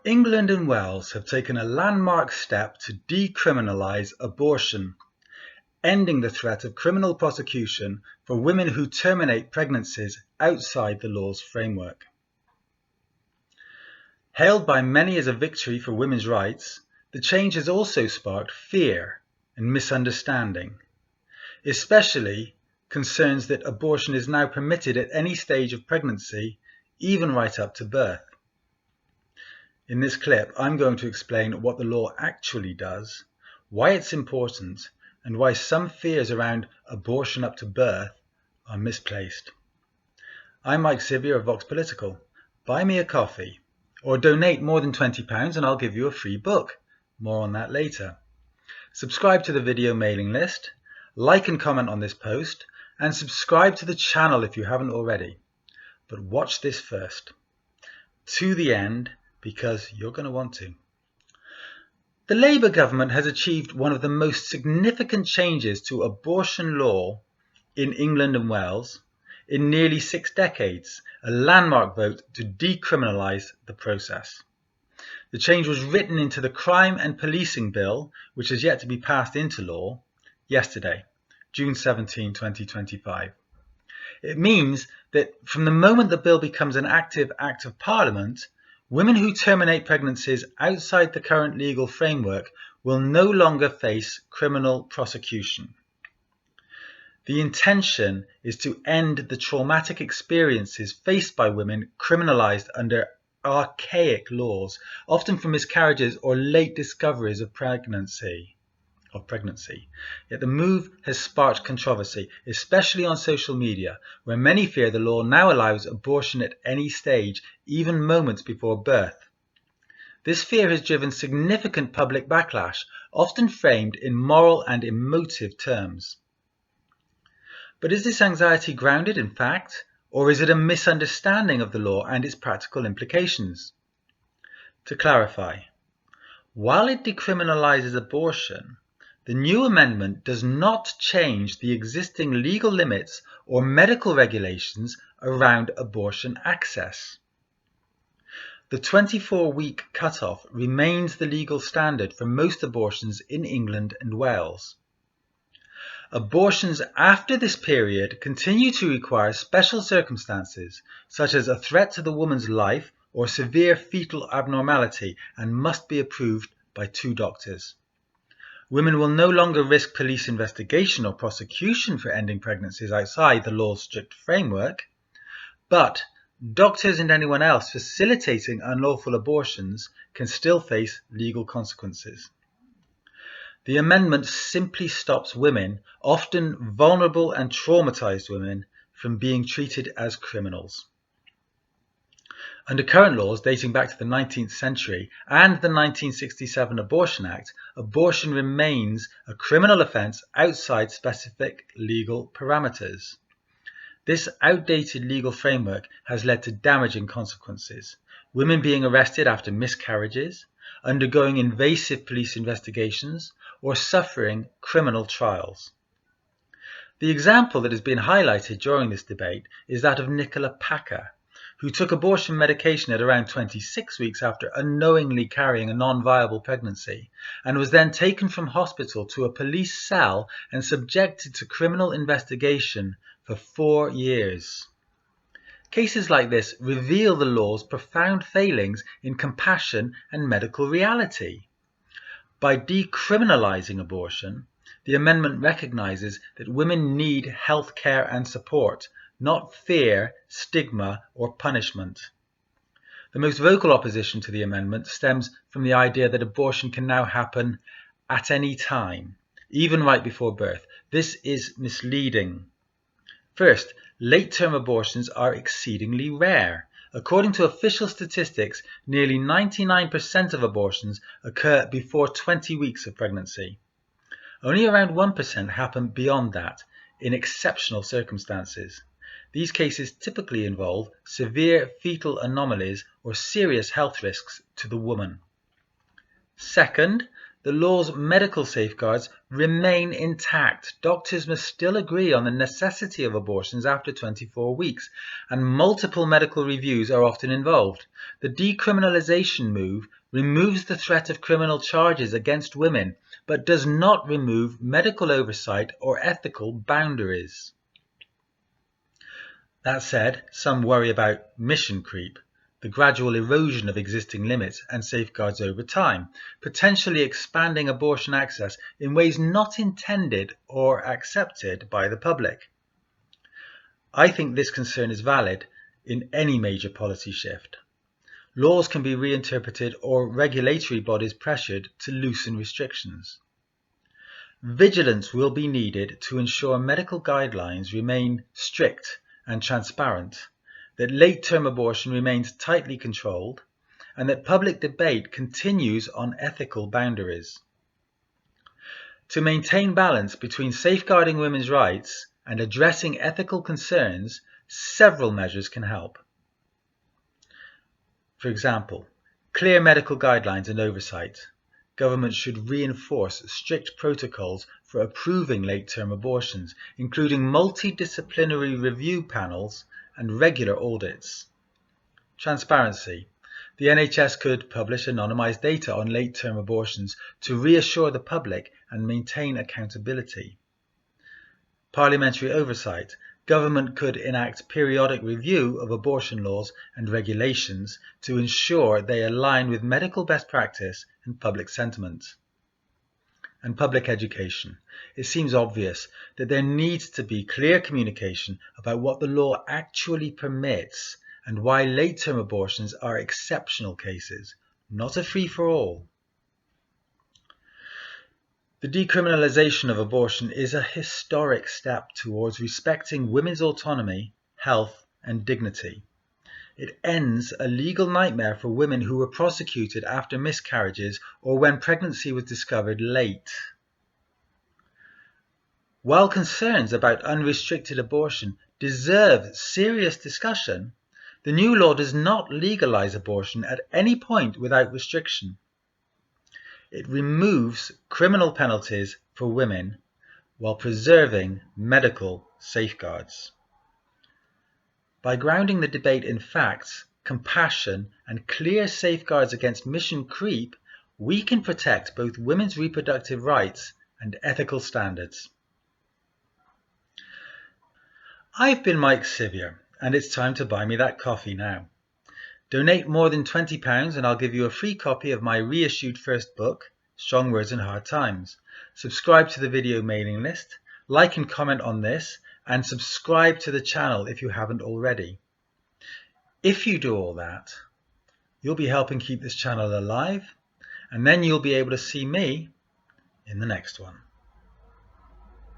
England and Wales have taken a landmark step to decriminalise abortion, ending the threat of criminal prosecution for women who terminate pregnancies outside the law's framework. Hailed by many as a victory for women's rights, the change has also sparked fear and misunderstanding, especially concerns that abortion is now permitted at any stage of pregnancy, even right up to birth. In this clip, I'm going to explain what the law actually does, why it's important, and why some fears around abortion up to birth are misplaced. I'm Mike Sivyer of Vox Political. Buy me a coffee, or donate more than £20 and I'll give you a free book. More on that later. Subscribe to the video mailing list, like and comment on this post, and subscribe to the channel if you haven't already. But watch this first, to the end, because you're going to want to. The Labour government has achieved one of the most significant changes to abortion law in England and Wales in nearly 6 decades, a landmark vote to decriminalise the process. The change was written into the Crime and Policing Bill, which has yet to be passed into law, yesterday, June 17, 2025. It means that from the moment the bill becomes an active Act of Parliament, women who terminate pregnancies outside the current legal framework will no longer face criminal prosecution. The intention is to end the traumatic experiences faced by women criminalised under archaic laws, often for miscarriages or late discoveries of pregnancy. Yet the move has sparked controversy, especially on social media, where many fear the law now allows abortion at any stage, even moments before birth. This fear has driven significant public backlash, often framed in moral and emotive terms. But is this anxiety grounded in fact, or is it a misunderstanding of the law and its practical implications? To clarify, while it decriminalises abortion, the new amendment does not change the existing legal limits or medical regulations around abortion access. The 24-week cutoff remains the legal standard for most abortions in England and Wales. Abortions after this period continue to require special circumstances, such as a threat to the woman's life or severe fetal abnormality, and must be approved by 2 doctors. Women will no longer risk police investigation or prosecution for ending pregnancies outside the law's strict framework, but doctors and anyone else facilitating unlawful abortions can still face legal consequences. The amendment simply stops women, often vulnerable and traumatized women, from being treated as criminals. Under current laws dating back to the 19th century and the 1967 Abortion Act, abortion remains a criminal offence outside specific legal parameters. This outdated legal framework has led to damaging consequences. Women being arrested after miscarriages, undergoing invasive police investigations, or suffering criminal trials. The example that has been highlighted during this debate is that of Nicola Packer, who took abortion medication at around 26 weeks after unknowingly carrying a non-viable pregnancy, and was then taken from hospital to a police cell and subjected to criminal investigation for 4 years. Cases like this reveal the law's profound failings in compassion and medical reality. By decriminalising abortion, the amendment recognises that women need health care and support, not fear, stigma, or punishment. The most vocal opposition to the amendment stems from the idea that abortion can now happen at any time, even right before birth. This is misleading. First, late-term abortions are exceedingly rare. According to official statistics, nearly 99% of abortions occur before 20 weeks of pregnancy. Only around 1% happen beyond that, in exceptional circumstances. These cases typically involve severe fetal anomalies or serious health risks to the woman. Second, the law's medical safeguards remain intact. Doctors must still agree on the necessity of abortions after 24 weeks, and multiple medical reviews are often involved. The decriminalisation move removes the threat of criminal charges against women, but does not remove medical oversight or ethical boundaries. That said, some worry about mission creep, the gradual erosion of existing limits and safeguards over time, potentially expanding abortion access in ways not intended or accepted by the public. I think this concern is valid in any major policy shift. Laws can be reinterpreted or regulatory bodies pressured to loosen restrictions. Vigilance will be needed to ensure medical guidelines remain strict and transparent, that late-term abortion remains tightly controlled, and that public debate continues on ethical boundaries. To maintain balance between safeguarding women's rights and addressing ethical concerns, several measures can help. For example, clear medical guidelines and oversight. Governments should reinforce strict protocols for approving late-term abortions, including multidisciplinary review panels and regular audits. Transparency. The NHS could publish anonymised data on late-term abortions to reassure the public and maintain accountability. Parliamentary oversight. Government could enact periodic review of abortion laws and regulations to ensure they align with medical best practice and public sentiment. And public education. It seems obvious that there needs to be clear communication about what the law actually permits and why late-term abortions are exceptional cases, not a free-for-all. The decriminalisation of abortion is a historic step towards respecting women's autonomy, health, and dignity. It ends a legal nightmare for women who were prosecuted after miscarriages or when pregnancy was discovered late. While concerns about unrestricted abortion deserve serious discussion, the new law does not legalise abortion at any point without restriction. It removes criminal penalties for women while preserving medical safeguards. By grounding the debate in facts, compassion, and clear safeguards against mission creep, we can protect both women's reproductive rights and ethical standards. I've been Mike Sivyer, and it's time to buy me that coffee now. Donate more than £20 and I'll give you a free copy of my reissued first book, Strong Words in Hard Times. Subscribe to the video mailing list, like and comment on this, and subscribe to the channel if you haven't already. If you do all that, you'll be helping keep this channel alive, and then you'll be able to see me in the next one.